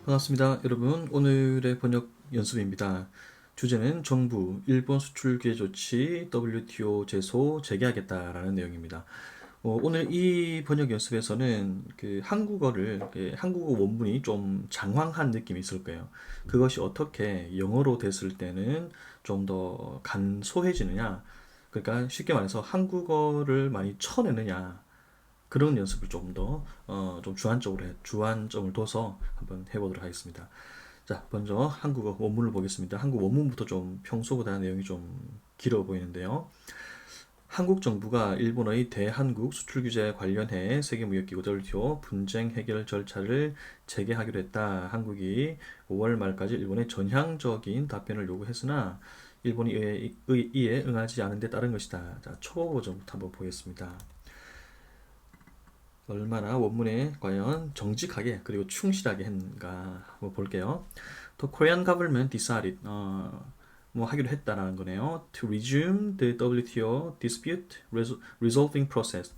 반갑습니다. 여러분, 오늘의 번역 연습입니다. 주제는 정부, 일본 수출 규제 조치, WTO 제소 재개하겠다라는 내용입니다. 오늘 이 번역 연습에서는 한국어 원문이 좀 장황한 느낌이 있을 거예요. 그것이 어떻게 영어로 됐을 때는 좀 더 간소해지느냐, 그러니까 쉽게 말해서 한국어를 많이 쳐내느냐, 그런 연습을 좀 더, 좀 주안점을 둬서 한번 해보도록 하겠습니다. 자, 먼저 한국어 원문을 보겠습니다. 한국 원문부터 좀 평소보다 내용이 좀 길어 보이는데요. 한국 정부가 일본의 대한국 수출 규제 관련해 세계무역기구 WTO 분쟁 해결 절차를 재개하기로 했다. 한국이 5월 말까지 일본에 전향적인 답변을 요구했으나 일본이 이에 응하지 않은 데 따른 것이다. 자, 초보 버전부터 한번 보겠습니다. 얼마나 원문에 과연 정직하게 그리고 충실하게 했는가 한번 볼게요. The Korean government decided 뭐 하기로 했다라는 거네요. To resume the WTO dispute resolving process.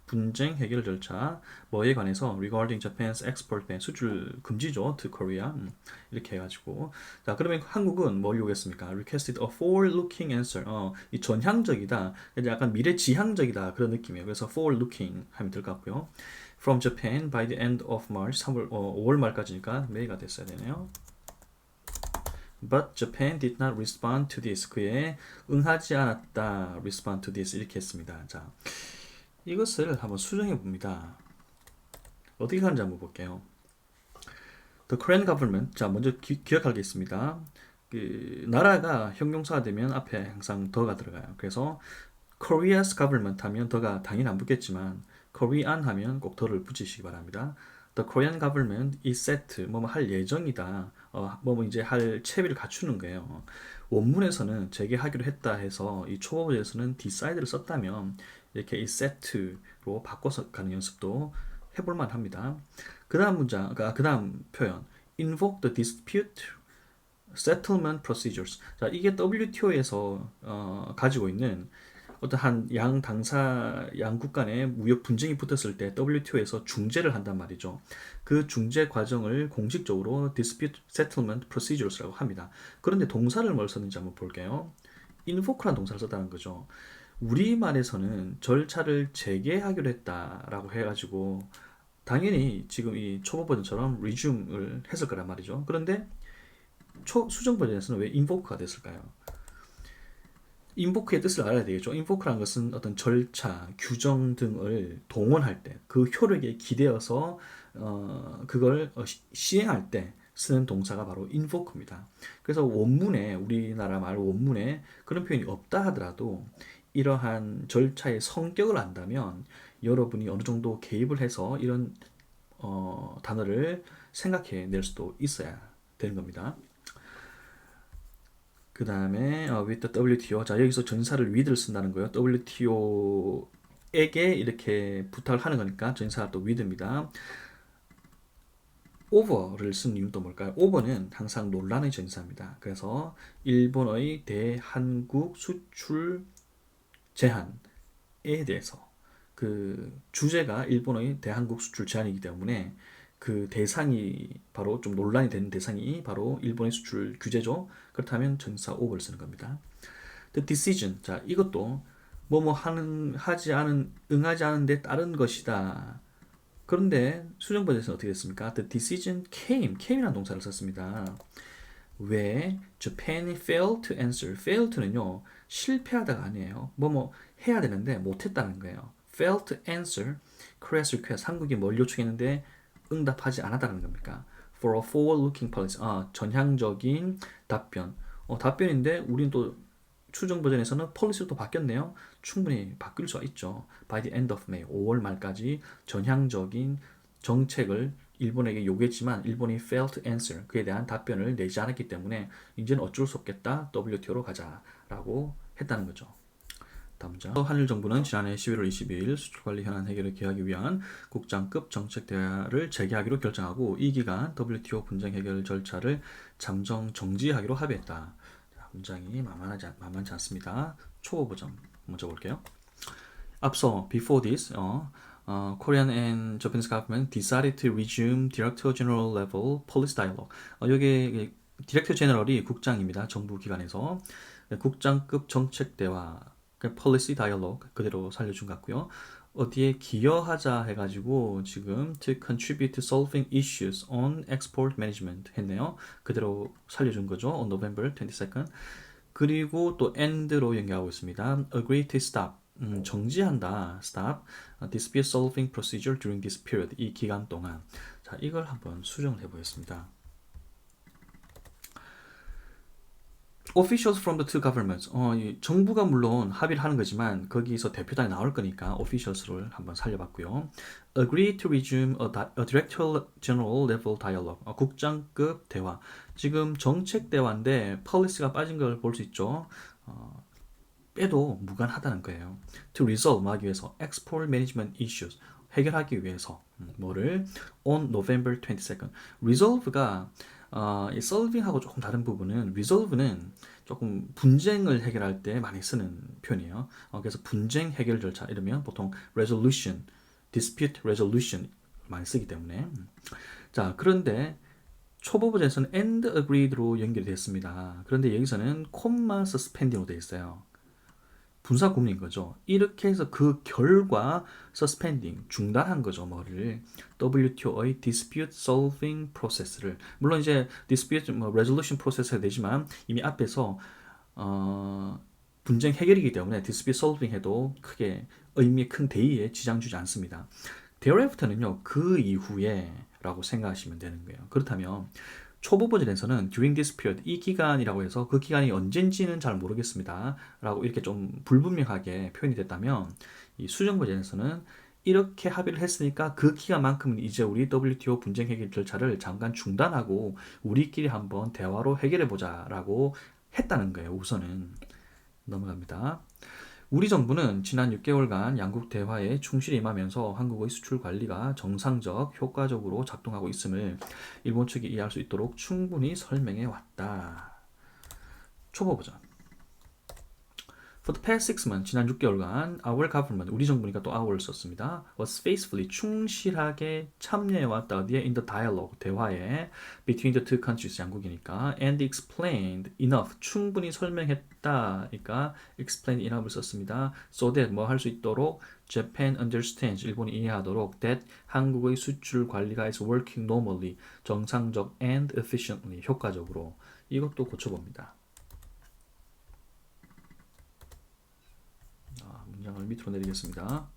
분쟁 해결 절차. 뭐에 관해서 regarding Japan's export ban 수출 금지죠. to Korea. 이렇게 해가지고 자 그러면 한국은 뭘 요구했습니까? Requested a forward-looking answer. 이 전향적이다. 약간 미래지향적이다 그런 느낌이에요. 그래서 forward-looking 하면 될 것 같고요. From Japan by the end of March 5월 말까지니까 매가 됐어야 되네요. But Japan did not respond to this. 그에 응하지 않았다. respond to this 이렇게 했습니다. 자, 이것을 한번 수정해 봅니다. 어떻게 하는지 한번 볼게요. The Korean government. 자, 먼저 기억할 게 있습니다. 그 나라가 형용사가 되면 앞에 항상 더가 들어가요. 그래서 Korea's government 하면 더가 당연히 안 붙겠지만 Korean 하면 꼭 더를 붙이시기 바랍니다. The Korean government is set. 뭐뭐 할 예정이다. 뭐뭐 이제 할 채비를 갖추는 거예요. 원문에서는 재개하기로 했다 해서 이 초보 버전에서는 deциde를 썼다면 이렇게 is set로 바꿔서 가는 연습도 해볼만 합니다. 그 다음 문장, 그 다음 표현 invoke the dispute settlement procedures. 자, 이게 WTO에서 가지고 있는 어떠한 양국 간의 무역 분쟁이 붙었을 때 WTO에서 중재를 한단 말이죠. 그 중재 과정을 공식적으로 dispute settlement procedures라고 합니다. 그런데 동사를 뭘 썼는지 한번 볼게요. invoke라는 동사를 썼다는 거죠. 우리말에서는 절차를 재개하기로 했다라고 해가지고 당연히 지금 이 초보 버전처럼 resume을 했을 거란 말이죠. 그런데 수정 버전에서는 왜 invoke가 됐을까요? 인보크의 뜻을 알아야 되겠죠. 인보크라는 것은 어떤 절차, 규정 등을 동원할 때, 그 효력에 기대어서 그걸 시행할 때 쓰는 동사가 바로 invoke입니다. 그래서 원문에 우리나라 말 원문에 그런 표현이 없다 하더라도 이러한 절차의 성격을 안다면 여러분이 어느 정도 개입을 해서 이런 단어를 생각해 낼 수도 있어야 되는 겁니다. 그 다음에 with the WTO. 자, 여기서 전사를 with를 쓴다는 거예요. WTO에게 이렇게 부탁을 하는 거니까 전사가 또 with입니다. over를 쓴 이유는 또 뭘까요? over는 항상 논란의 전사입니다. 그래서 일본의 대한국 수출 제한에 대해서 그 주제가 일본의 대한국 수출 제한이기 때문에 그 대상이 바로 좀 논란이 되는 대상이 바로 일본의 수출 규제죠. 그렇다면 전사 over를 쓰는 겁니다. The decision. 자, 이것도 응하지 않은 데 따른 것이다. 그런데 수정 버전에서는 어떻게 됐습니까? The decision came이라는 동사를 썼습니다. 왜 Japan failed to answer. fail to는요, 실패하다가 아니에요. 해야 되는데 못했다는 거예요. failed to answer Korea's request. 한국이 뭘 요청했는데 응답하지 않았다는 겁니까? For a forward-looking policy. 전향적인 답변. 답변인데 우린 또 추정 버전에서는 policy로 또 바뀌었네요. 충분히 바뀔 수가 있죠. By the end of May. 5월 말까지 전향적인 정책을 일본에게 요구했지만 일본이 failed to answer. 그에 대한 답변을 내지 않았기 때문에 이제는 어쩔 수 없겠다. WTO로 가자라고 했다는 거죠. 다음 문장. 한일 정부는 지난해 11월 22일 수출관리 현안 해결을 기하기 위한 국장급 정책 대화를 재개하기로 결정하고 이 기간 WTO 분쟁 해결 절차를 잠정 정지하기로 합의했다. 자, 문장이 만만치 않습니다. 초보 버전 먼저 볼게요. 앞서 before this Korean and Japanese government decided to resume Director General level policy dialogue. 여기 디렉터 제너럴이 국장입니다. 정부 기관에서 국장급 정책 대화, policy dialogue 그대로 살려준 것 같고요. 어디에 기여하자 해가지고 지금 to contribute to solving issues on export management 했네요. 그대로 살려준 거죠. On November 22nd. 그리고 또 end로 연결하고 있습니다. Agree to stop. 정지한다. Stop. Dispute solving procedure during this period. 이 기간 동안. 자, 이걸 한번 수정을 해보겠습니다. Officials from the two governments. 정부가 물론 합의를 하는 거지만 거기서 대표단이 나올 거니까 officials를 한번 살려봤고요. Agree to resume a director general level dialogue. 국장급 대화. 지금 정책 대화인데 policy가 빠진 걸 볼 수 있죠. 빼도 무관하다는 거예요. To resolve 하기 위해서 export management issues 해결하기 위해서 뭐를 on November 22nd. resolve가 이 solving하고 조금 다른 부분은 resolve는 조금 분쟁을 해결할 때 많이 쓰는 표현이에요. 그래서 분쟁 해결 절차 이러면 보통 resolution, dispute resolution 많이 쓰기 때문에 자 그런데 초보 버전에서는 and agreed로 연결이 됐습니다. 그런데 여기서는 콤마 suspending으로 되어 있어요. 분사 구문인 거죠. 이렇게 해서 그 결과 suspending 중단한 거죠. 뭐를 WTO의 dispute solving process를 물론 이제 dispute resolution process가 되지만 이미 앞에서 분쟁 해결이기 때문에 dispute solving 해도 크게 의미의 큰 대의에 지장 주지 않습니다. thereafter는요 그 이후에 라고 생각하시면 되는 거예요. 그렇다면 초보 버전에서는 during this period 이 기간이라고 해서 그 기간이 언젠지는 잘 모르겠습니다 라고 이렇게 좀 불분명하게 표현이 됐다면 이 수정 버전에서는 이렇게 합의를 했으니까 그 기간만큼은 이제 우리 WTO 분쟁 해결 절차를 잠깐 중단하고 우리끼리 한번 대화로 해결해 보자 라고 했다는 거예요. 우선은 넘어갑니다. 우리 정부는 지난 6개월간 양국 대화에 충실히 임하면서 한국의 수출 관리가 정상적, 효과적으로 작동하고 있음을 일본 측이 이해할 수 있도록 충분히 설명해 왔다. 초보 버전. For the past 6 months, 지난 6개월간 our government, 우리 정부니까 또 our를 썼습니다. was faithfully, 충실하게 참여해 왔다. 어디에? in the dialogue, 대화에 between the two countries, 양국이니까 and explained enough, 충분히 설명했다. 그러니까 explained enough을 썼습니다. so that 뭐 할 수 있도록 Japan understands, 일본이 이해하도록 that 한국의 수출 관리가 is working normally, 정상적 and efficiently, 효과적으로. 이것도 고쳐봅니다. 문장을 밑으로 내리겠습니다.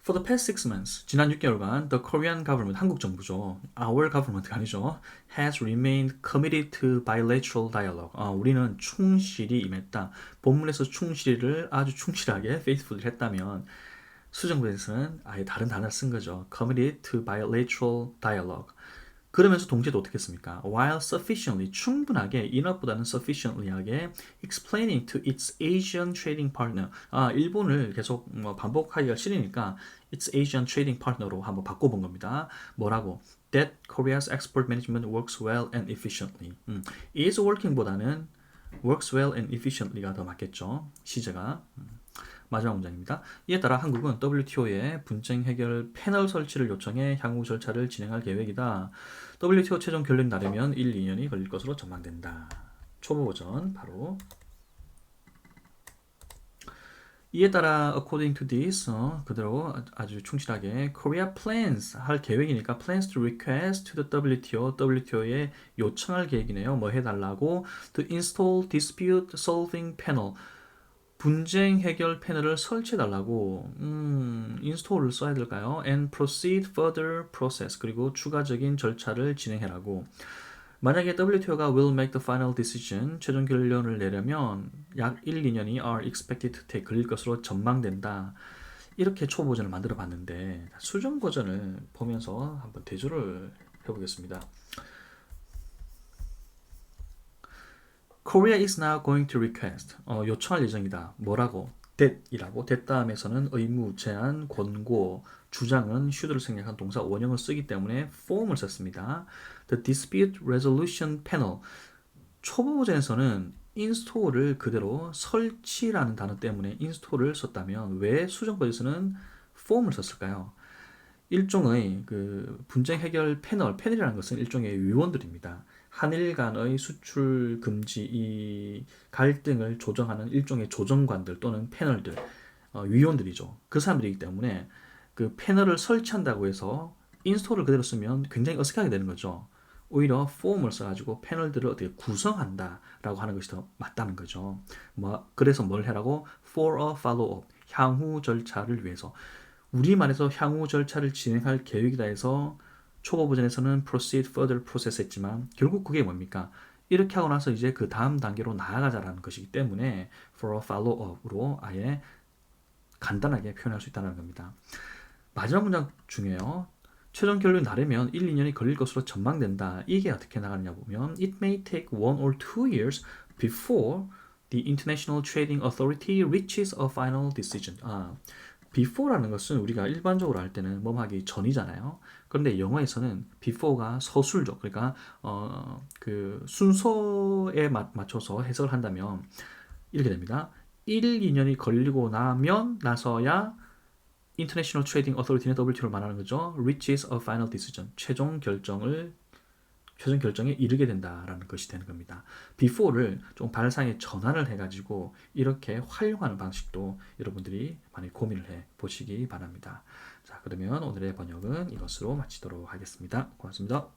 For the past 6 months, 지난 6개월간 the Korean government, 한국 정부죠. Our government가 아니죠. has remained committed to bilateral dialogue. 우리는 충실히 임했다. 본문에서 충실을 아주 충실하게 faithfully 했다면 수정부에서는 아예 다른 단어를 쓴 거죠. committed to bilateral dialogue. 그러면서 동시에도 어떻게 했습니까? While sufficiently, 충분하게, enough보다는 sufficiently하게 explaining to its Asian trading partner. 일본을 계속 반복하기가 싫으니까 its Asian trading partner로 한번 바꿔본 겁니다. 뭐라고? That Korea's export management works well and efficiently. is working보다는 works well and efficiently가 더 맞겠죠. 시제가. 마지막 문장입니다. 이에 따라 한국은 WTO에 분쟁 해결 패널 설치를 요청해 향후 절차를 진행할 계획이다. WTO 최종 결론이 나려면 1, 2년이 걸릴 것으로 전망된다. 초보 버전 바로 이에 따라 according to this 그대로 아주 충실하게 Korea plans 할 계획이니까 plans to request to the WTO에 요청할 계획이네요. 뭐 해달라고 to install dispute solving panel 분쟁 해결 패널을 설치해달라고 인스톨을 써야 될까요? And proceed further process 그리고 추가적인 절차를 진행해라고 만약에 WTO가 will make the final decision 최종 결론을 내려면 약 1, 2년이 are expected to take 걸릴 것으로 전망된다. 이렇게 초보 버전을 만들어 봤는데 수정 버전을 보면서 한번 대조를 해보겠습니다. Korea is now going to request. 요청할 예정이다. 뭐라고? that이라고. that 다음에서는 의무, 제한, 권고, 주장은 should를 생략한 동사 원형을 쓰기 때문에 form을 썼습니다. The dispute resolution panel. 초보 버전에서는 인스톨을 그대로 설치라는 단어 때문에 인스톨을 썼다면 왜 수정 버전에서는 폼을 썼을까요? 일종의 그 분쟁 해결 패널이라는 것은 일종의 위원들입니다. 한일 간의 수출 금지 이 갈등을 조정하는 일종의 조정관들 또는 패널들, 위원들이죠. 그 사람들이기 때문에 그 패널을 설치한다고 해서 인스톨을 그대로 쓰면 굉장히 어색하게 되는 거죠. 오히려 폼을 써가지고 패널들을 어떻게 구성한다라고 하는 것이 더 맞다는 거죠. 그래서 뭘 해라고? For a follow-up, 향후 절차를 위해서. 우리말에서 향후 절차를 진행할 계획이다 해서 초보 버전에서는 proceed further process 했지만 결국 그게 뭡니까? 이렇게 하고 나서 이제 그 다음 단계로 나아가자라는 것이기 때문에 for a follow-up으로 아예 간단하게 표현할 수 있다는 겁니다. 마지막 문장 중에요. 최종 결론이 나려면 1, 2년이 걸릴 것으로 전망된다. 이게 어떻게 나가느냐 보면 It may take 1 or 2 years before the International Trading Authority reaches a final decision. before라는 것은 우리가 일반적으로 할 때는 뭐하기 전이잖아요. 그런데 영어에서는 before가 서술죠. 그러니까 그 순서에 맞춰서 해석을 한다면 이렇게 됩니다. 1, 2년이 걸리고 나서야 International Trading Authority는 WTO를 말하는 거죠. reaches a final decision. 최종 결정에 이르게 된다라는 것이 되는 겁니다. before를 좀 발상의 전환을 해가지고 이렇게 활용하는 방식도 여러분들이 많이 고민을 해 보시기 바랍니다. 자, 그러면 오늘의 번역은 이것으로 마치도록 하겠습니다. 고맙습니다.